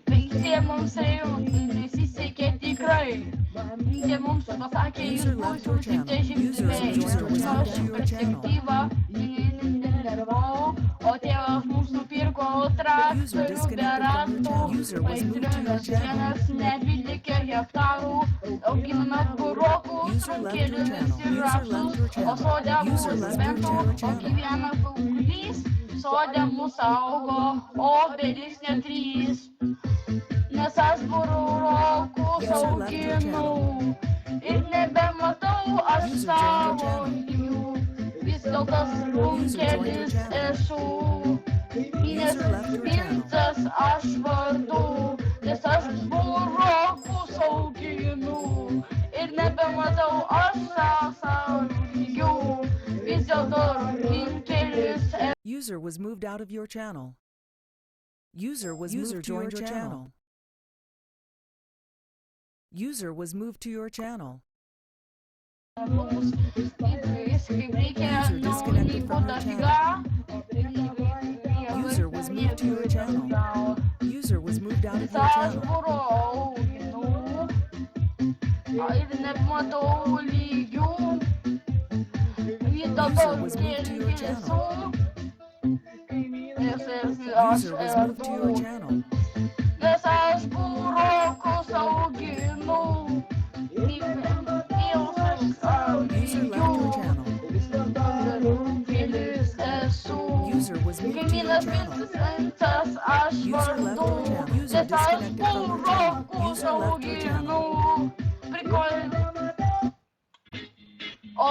Visi mums nesisekė tikrai. Visi mums pasakė, jūs būsite žemdirbiai. Aš perspektyvą nedalyvau, o tėvas mums nupirko traktorių be ratų. Aistringas sienas nedvylika hektarų. Auginame burokus, kėlėmis ir rapsus, o sode mūsų mentų, o gyvena paauglys. Sode mūsų augo obelis net 3, nes aš burokus auginau ir nebematau aš savo jų. Vis dėlto bunkeris esu, nes Vincas aš vardu, nes aš burokus auginu ir nebematau aš savo jų. Vis dėlto bunkeris esu. User was moved out of your channel. User was moved to your channel. User was moved to your channel. User disconnected from your channel. User was moved to your channel. User was moved out of your channel. User was moved to your channel. User was moved to your channel. Nes aš burokus auginu, User left your channel. Bunkeris esu, User was moved to your kaimynas channel. Vincas aš vardu, nes aš burokus auginu. Prikolinė. O